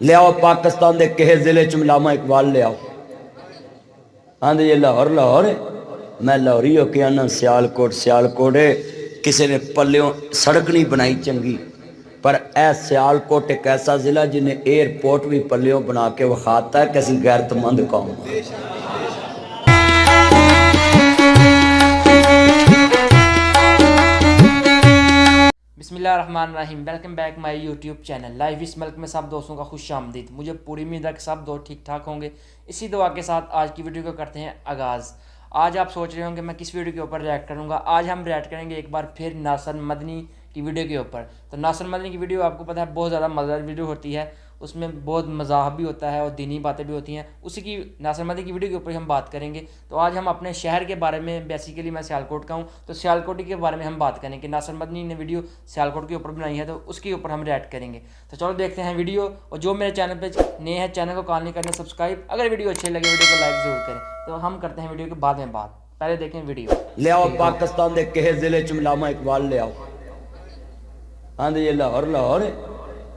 लियाओ पाकिस्तान के किसी जिले च अल्लामा इकबाल लियाओ। आंदे ये लाहौर लाहौर मैं लाहौरी हो के आना सियालकोट सियालकोट किसी ने पल्लियों सड़क नहीं बनाई चंगी पर ए सियालकोट एक ऐसा जिला जिन्हें एयरपोर्ट भी पल्लियों बना के विखाता है कैसी गैरतमंद कौम। बिस्मिल्लाहिर्रहमानिर्रहीम। Welcome back my YouTube channel live इस मुल्क में सब दोस्तों का खुश आमदीद। मुझे पूरी उम्मीद है कि सब दोस्त ठीक ठाक होंगे। इसी दुआ के साथ आज की वीडियो को करते हैं आगाज़। आज आप सोच रहे होंगे मैं किस वीडियो के ऊपर रिएक्ट करूंगा। आज हम रिएक्ट करेंगे एक बार फिर नासिर मदनी की वीडियो के ऊपर। तो नासिर मदनी की वीडियो आपको पता है बहुत ज़्यादा मज़ेदार वीडियो होती है, उसमें बहुत मज़ाक भी होता है और दीनी बातें भी होती हैं। उसी की नासिर मदनी की वीडियो के ऊपर हम बात करेंगे। तो आज हम अपने शहर के बारे में, बेसिकली मैं सियालकोट का हूँ तो सियालकोट के बारे में हम बात करेंगे कि नासिर मदनी ने वीडियो सियालकोट के ऊपर बनाई है तो उसके ऊपर हम रिएक्ट करेंगे। तो चलो देखते हैं वीडियो। और जो मेरे चैनल पर नए हैं चैनल को कान नहीं करना सब्सक्राइब। अगर वीडियो अच्छी लगे वीडियो को लाइक ज़रूर करें। तो हम करते हैं वीडियो के बाद में बात, पहले देखें वीडियो। लियाओ पाकिस्तान के किसी जिले च अल्लामा इकबाल लियाओ। आंदे ये लाहौर लाहौर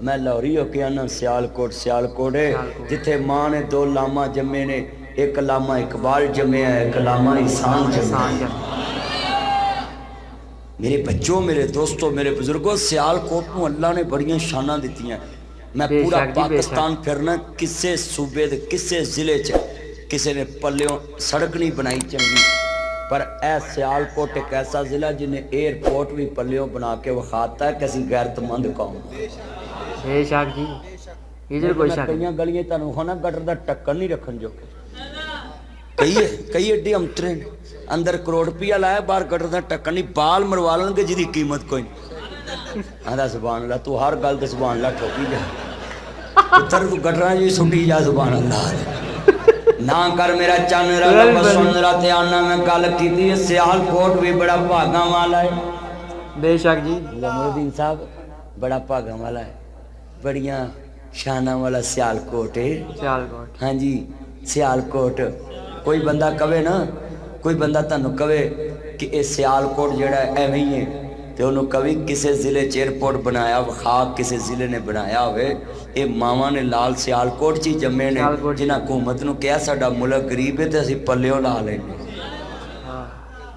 मैं लाहौरी हो के आना सियालकोट सियालकोट जिथे मां ने दो लामा जमे ने, एक लामा इकबाल जमे है एक लामा इंसान जमे। मेरे बच्चों मेरे दोस्तों मेरे बुजुर्गों सियालकोट को अल्लाह ने बड़ियां शाना दित्तियां। मैं पूरा पाकिस्तान फिरना किसे सूबे दे किसे जिले च किसी ने पल्लियों सड़क नहीं बनाई चंगी पर ए सियालकोट एक ऐसा जिला जिन्हें एयरपोर्ट भी पल्लियों बना के विखाता है कैसी गैरतमंद कौम। बेशक जी इधर कोई शक कई गलियां तुहानू होना गटर दा टक्कर नहीं रखन जो कई एड्डे अंतरे अंदर करोड़ रुपया लाया बाहर गटर दा टक्कर नहीं, बाल मरवा लेंगे जिहदी कीमत कोई नहीं। आंदा सुभान अल्लाह तू हर गल ते सुभान अल्लाह ठोकी जा पुत्तर तू गटरां जी सुटी जा सुभान अल्लाह ना कर मेरा चन रब सुन रात आना मैं गल की सियालकोट भी बड़ा भागा वाला है। बेशक जी जमरुद्दीन साहब बड़ा भागा वाला है, बड़िया शाना वाला सियालकोट है। सियालकोट हाँ जी सियालकोट। कोई बंदा कवे ना कोई बंदा तुहानू कवे कि ये सियालकोट जिहड़ा एवें ही है तो उन्होंने कभी किसी जिले च एयरपोर्ट बनाया विखा किसी जिले ने बनाया होवे। ये मावां ने लाल सियालकोट च जम्मे ने जिन्हां हुकूमत नूं कहा साडा मुल्क गरीब है तो असीं पल्लियों ला लेंगे।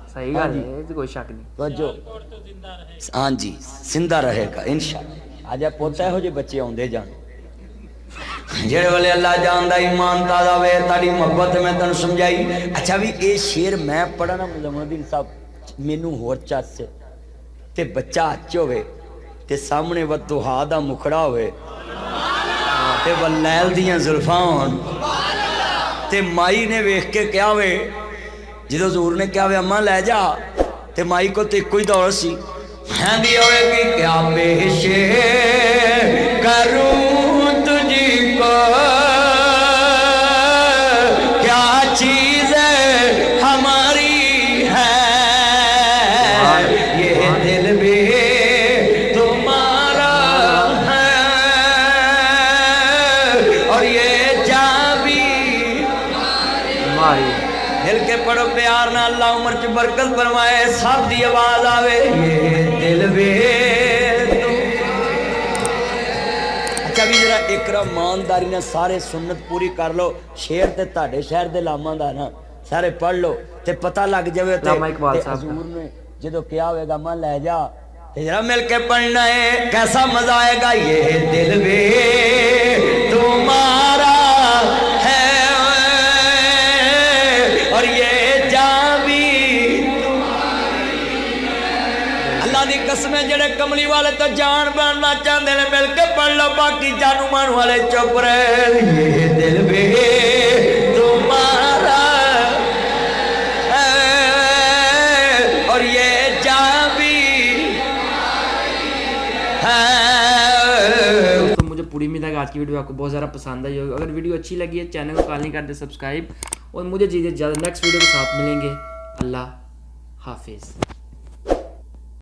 सही गल है कोई शक नहीं। जो हाँ जी जिंदा रहेगा इंशाअल्लाह। आज पोता इहो जे बच्चे आउंदे जाण जेड़े वाले अल्लाह जानदा ईमान ताज़ा वे ताड़ी मोहब्बत मैं तुहानू समझाई। अच्छा भी ये शेर मैं पढ़ा ना जमरुद्दीन साहब मैनू होर चस ते बच्चा अच होवे ते सामने वदुहा दा मुखड़ा होवे ते वलैल दियां जुल्फां होन ते माई ने वेख के क्या वे जो हजूर ने क्या वे अम्मा लै जा ते माई को तो एक ही दौड़ सी हैंदी होएगी क्या पेश करूं तुझको क्या चीज हमारी है ये दिल भी तुम्हारा है और ये जान भी हमारी। दिल के पढ़ो प्यार ना अल्लाह उम्र च बरकत फरमाए सब दी आवाज आवे ये दिल वे। अच्छा भी जरा एक ईमानदारी ना सारे सुन्नत पूरी कर लो। शेर ते ताड़े शहर दे लामा दा ना सारे पढ़ लो ते पता लग जावे ते हजूर ने जदों क्या होएगा मां ले जा ते जरा मिल के पढ़ना है कैसा मजा आएगा। ये दिल वे तुम्हारा है और ये जान भी अल्लाह दी कसमें जेड़े कमली वाले तो जान बनना चाहते हैं मिल के पढ़ लो बाकी जानू मानू वाले चुप रहे। ये दिल भी तुम्हारा है और ये जान भी है। तो मुझे पूरी उम्मीद है कि आज की वीडियो आपको बहुत ज़्यादा पसंद आई होगी। अगर वीडियो अच्छी लगी है चैनल को कान नहीं कर दे सब्सक्राइब और मुझे चीज़ें ज़्यादा नेक्स्ट वीडियो के साथ मिलेंगे। अल्लाह हाफिज़।